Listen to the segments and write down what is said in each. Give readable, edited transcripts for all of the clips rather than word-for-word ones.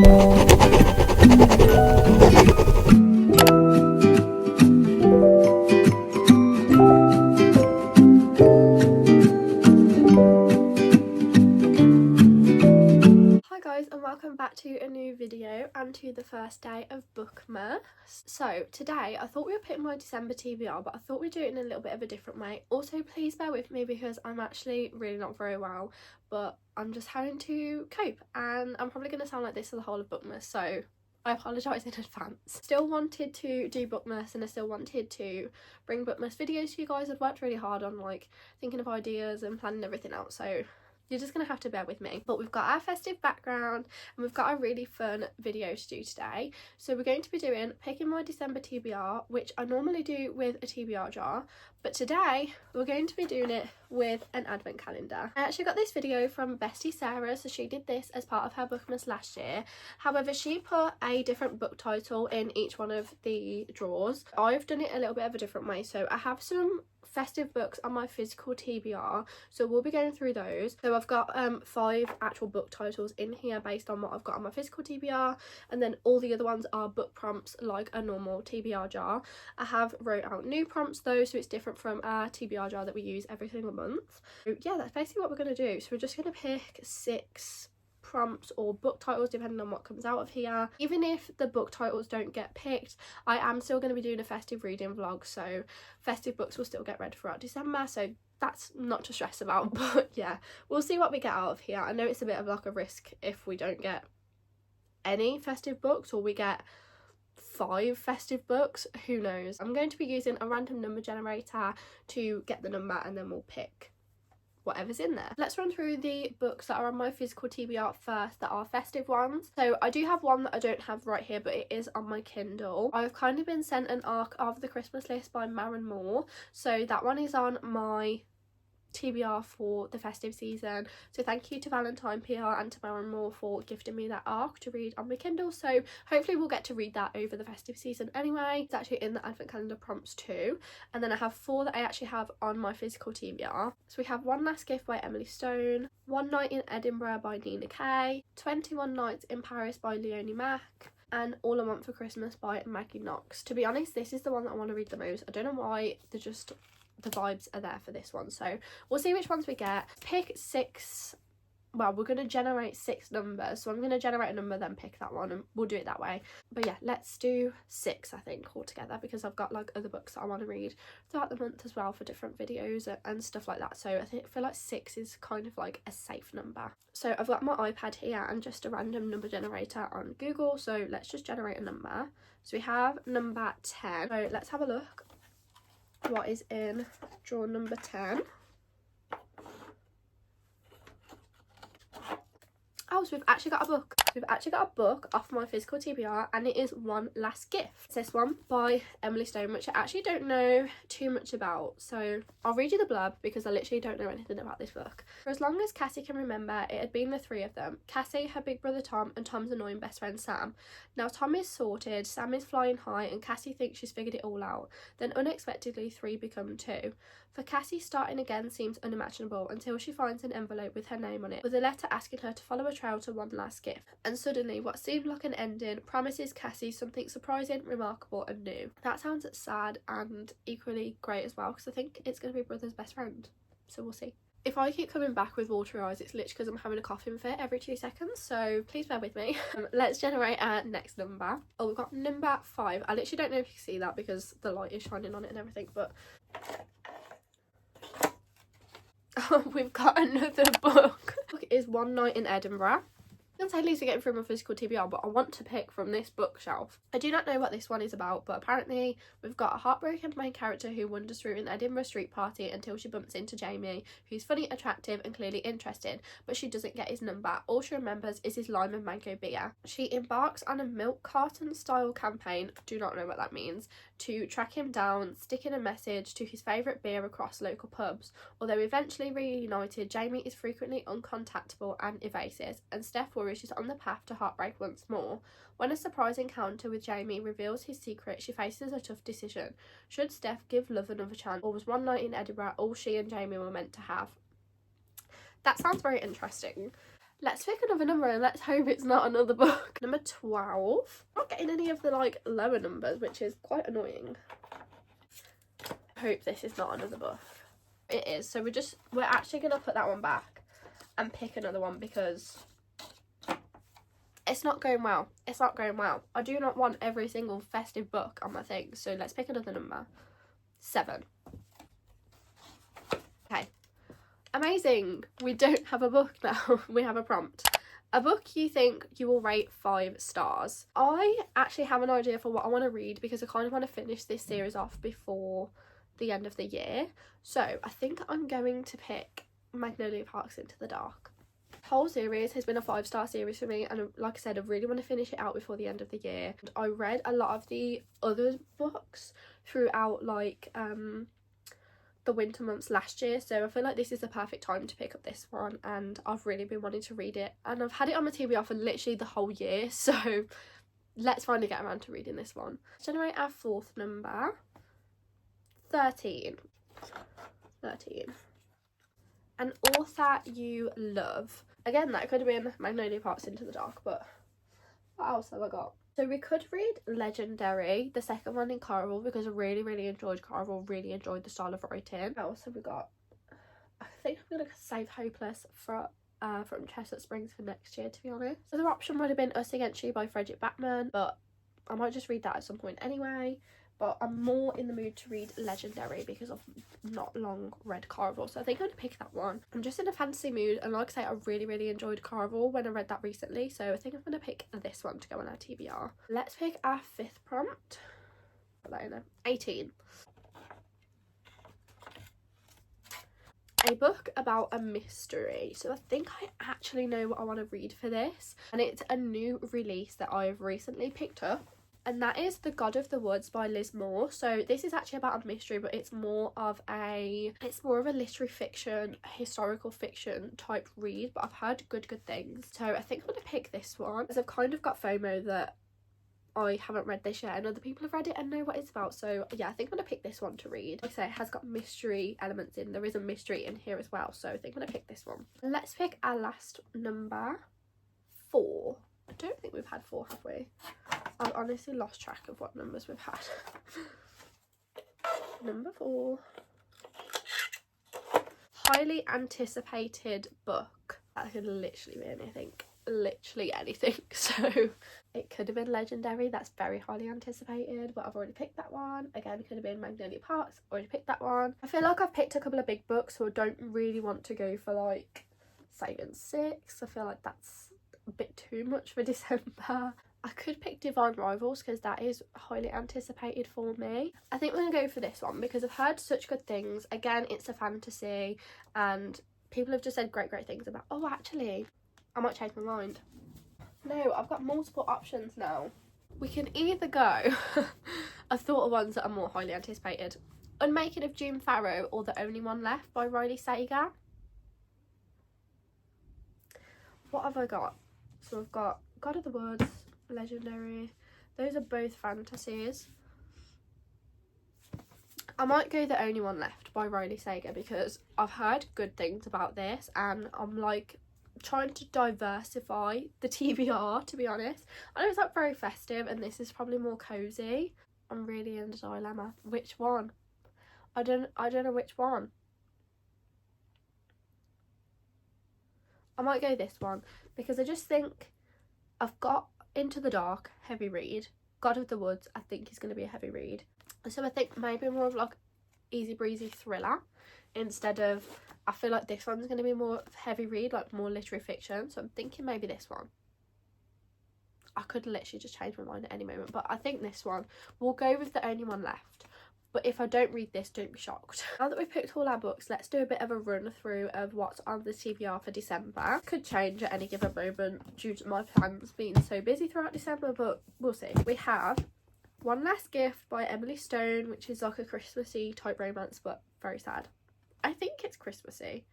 And welcome back to a new video and to the first day of Bookmas. So today I thought we were putting my December TBR, but I thought we'd do it in a little bit of a different way. Also, please bear with me because I'm actually really not very well, but I'm just having to cope, and I'm probably going to sound like this for the whole of Bookmas, so I apologise in advance. Still wanted to do Bookmas, and I still wanted to bring Bookmas videos to you guys. I've worked really hard on thinking of ideas and planning everything out, so you're just going to have to bear with me. But we've got our festive background and we've got a really fun video to do today. So we're going to be doing picking my December TBR, which I normally do with a TBR jar, but today we're going to be doing it with an advent calendar. I actually got this video from bestie Sarah, so she did this as part of her Bookmas last year. However, she put a different book title in each one of the drawers. I've done it a little bit of a different way, so I have some festive books on my physical TBR, so we'll be going through those. So I've got 5 actual book titles in here based on what I've got on my physical TBR, and then all the other ones are book prompts like a normal TBR jar. I have wrote out new prompts though, so it's different from our TBR jar that we use every single month. So yeah, that's basically what we're going to do. So we're just going to pick 6 prompts or book titles depending on what comes out of here. Even if the book titles don't get picked, I am still going to be doing a festive reading vlog, so festive books will still get read throughout December, so that's not to stress about. But yeah, we'll see what we get out of here. I know it's a bit of like a risk if we don't get any festive books or we get 5 festive books, who knows. I'm going to be using a random number generator to get the number and then we'll pick whatever's in there. Let's run through the books that are on my physical TBR first, that are festive ones. So I do have one that I don't have right here, but it is on my Kindle. I've kind of been sent an arc of the Christmas list by Maren Moore, so that one is on my TBR for the festive season. So thank you to Valentine PR and to Maren Moore for gifting me that arc to read on my Kindle, so hopefully we'll get to read that over the festive season anyway. It's actually in the advent calendar prompts too. And then I have 4 that I actually have on my physical TBR. So we have One Last Gift by Emily Stone, One Night in Edinburgh by Nina Kay, 21 Nights in Paris by Leonie Mack, and All I Want for Christmas by Maggie Knox. To be honest, this is the one that I want to read the most. I don't know why, the vibes are there for this one, so we'll see which ones we get. Pick 6, well, we're going to generate 6 numbers, so I'm going to generate a number then pick that one, and we'll do it that way. But yeah, let's do 6 I think altogether, because I've got like other books that I want to read throughout the month as well for different videos and stuff like that, so I feel like 6 is kind of like a safe number. So I've got my iPad here and just a random number generator on Google, so let's just generate a number. So we have number 10, so let's have a look what is in drawer number 10. Oh, so we've actually got a book. We've actually got a book off my physical TBR, and it is One Last Gift. It's this one by Emily Stone, which I actually don't know too much about, so I'll read you the blurb because I literally don't know anything about this book. For as long as Cassie can remember, it had been the 3 of them: Cassie, her big brother Tom, and Tom's annoying best friend Sam. Now Tom is sorted, Sam is flying high, and Cassie thinks she's figured it all out. Then unexpectedly 3 become 2. For Cassie, starting again seems unimaginable until she finds an envelope with her name on it, with a letter asking her to follow a trail to one last gift. And suddenly, what seemed like an ending promises Cassie something surprising, remarkable and new. That sounds sad and equally great as well, because I think it's going to be brother's best friend, so we'll see. If I keep coming back with watery eyes, it's literally because I'm having a coughing fit every 2 seconds, so please bear with me. Let's generate our next number. Oh, we've got number 5. I literally don't know if you can see that because the light is shining on it and everything, but we've got another book. The book is One Night in Edinburgh. I can say Lisa getting through my physical TBR, but I want to pick from this bookshelf. I do not know what this one is about, but apparently we've got a heartbroken main character who wanders through an Edinburgh street party until she bumps into Jamie, who's funny, attractive and clearly interested, but she doesn't get his number. All she remembers is his lime and mango beer. She embarks on a milk carton style campaign, do not know what that means, to track him down, sticking a message to his favourite beer across local pubs. Although eventually reunited, Jamie is frequently uncontactable and evasive, and Steph worries she's on the path to heartbreak once more. When a surprise encounter with Jamie reveals his secret, she faces a tough decision. Should Steph give love another chance, or was One Night in Edinburgh all she and Jamie were meant to have? That sounds very interesting. Let's pick another number and let's hope it's not another book. Number 12. I'm not getting any of the like lower numbers, which is quite annoying. I hope this is not another book. It is, so we're actually gonna put that one back and pick another one because it's not going well. It's not going well. I do not want every single festive book on my thing, so let's pick another number. 7. Okay. Amazing. We don't have a book now. We have a prompt. A book you think you will rate 5 stars. I actually have an idea for what I want to read because I kind of want to finish this series off before the end of the year. So I think I'm going to pick Magnolia Parks Into the Dark. The whole series has been a 5-star series for me, and like I said, I really want to finish it out before the end of the year. And I read a lot of the other books throughout like the winter months last year, so I feel like this is the perfect time to pick up this one, and I've really been wanting to read it, and I've had it on my TBR for literally the whole year, so let's finally get around to reading this one. Let's generate our 4th number. 13. An author you love. Again, that could have been Magnolia Parks Into the Dark, but what else have I got? So we could read Legendary, the second one in Coral, because I really enjoyed Coral, really enjoyed the style of writing. What else have we got? I think I'm going to save Hopeless from Chestnut Springs for next year, to be honest. The other option would have been Us Against You by Frederick Backman, but I might just read that at some point anyway. But I'm more in the mood to read Legendary because I've not long read Coral, so I think I'm going to pick that one. I'm just in a fantasy mood, and like I say, I really enjoyed Coral when I read that recently, so I think I'm going to pick this one to go on our TBR. Let's pick our 5th prompt. 18. A book about a mystery. So I think I actually know what I want to read for this, and it's a new release that I've recently picked up. And that is The God of the Woods by Liz Moore. So this is actually about a mystery, but it's more of a literary fiction, historical fiction type read, but I've heard good things. So I think I'm going to pick this one, because I've kind of got FOMO that I haven't read this yet and other people have read it and know what it's about. So yeah, I think I'm going to pick this one to read. Like I say, it has got mystery elements in. There is a mystery in here as well, so I think I'm going to pick this one. Let's pick our last number, 4. I don't think we've had 4, have we? I've honestly lost track of what numbers we've had. Number 4. Highly anticipated book. That could literally be anything. Literally anything. So it could have been Legendary. That's very highly anticipated, but I've already picked that one. Again, it could have been Magnolia Parks. Already picked that one. I feel like I've picked a couple of big books, so I don't really want to go for like Saving 6. I feel like that's a bit too much for December. I could pick Divine Rivals because that is highly anticipated for me. I think we're gonna go for this one because I've heard such good things. Again, it's a fantasy and people have just said great things about. Oh, actually, I might change my mind. No, I've got multiple options now. We can either go I've thought of ones that are more highly anticipated. Unmaking of June Farrow or The Only One Left by Riley Sager. What have I got? So I've got God of the Woods, Legendary. Those are both fantasies. I might go The Only One Left by Riley Sager because I've heard good things about this, and I'm like trying to diversify the TBR, to be honest. I know it's not very festive and this is probably more cozy. I'm really in a dilemma. Which one? I don't know which one. I might go this one because I just think I've got Into the Dark, heavy read. God of the Woods, I think is going to be a heavy read. So I think maybe more of like easy breezy thriller instead of, I feel like this one's going to be more heavy read, like more literary fiction. So I'm thinking maybe this one. I could literally just change my mind at any moment, but I think this one. We'll go with The Only One Left. But if I don't read this, don't be shocked. Now that we've picked all our books, let's do a bit of a run through of what's on the TBR for December. Could change at any given moment due to my plans being so busy throughout December, but we'll see. We have One Last Gift by Emily Stone, which is like a Christmassy type romance, but very sad. I think it's Christmassy.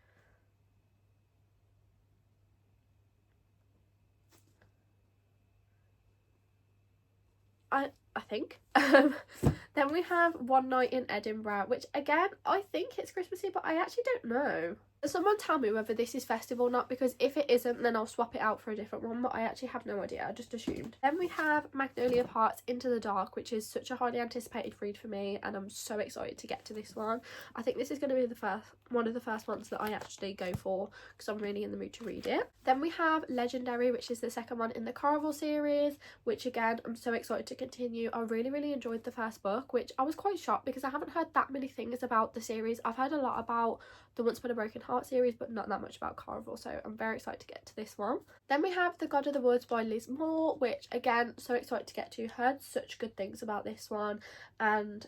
I think. Then we have One Night in Edinburgh, which again, I think it's Christmassy, but I actually don't know. Someone tell me whether this is festive or not, because if it isn't then I'll swap it out for a different one, but I actually have no idea, I just assumed. Then we have Magnolia Parks Into the Dark, which is such a highly anticipated read for me and I'm so excited to get to this one. I think this is going to be one of the first ones that I actually go for because I'm really in the mood to read it. Then we have Legendary, which is the second one in the Caraval series, which again I'm so excited to continue. I really enjoyed the first book, which I was quite shocked because I haven't heard that many things about the series. I've heard a lot about the Once Upon a Broken Heart series, but not that much about Caraval, so I'm very excited to get to this one. Then we have The God of the Woods by Liz Moore, which again, so excited to get to. Heard such good things about this one, and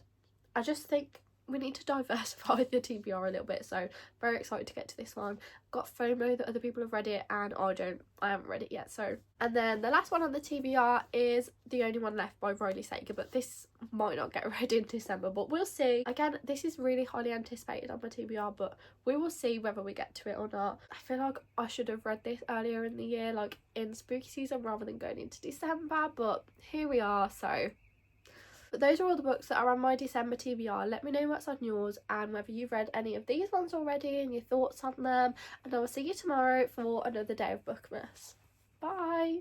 I just think we need to diversify the TBR a little bit, so very excited to get to this one. Got FOMO that other people have read it and I haven't read it yet. So, and then the last one on the TBR is The Only One Left by Riley Sager, but this might not get read in December, but we'll see. Again, this is really highly anticipated on my TBR, but we will see whether we get to it or not. I feel like I should have read this earlier in the year, like in spooky season rather than going into December, but here we are. So but those are all the books that are on my December TBR. Let me know what's on yours and whether you've read any of these ones already and your thoughts on them. And I will see you tomorrow for another day of Bookmas. Bye!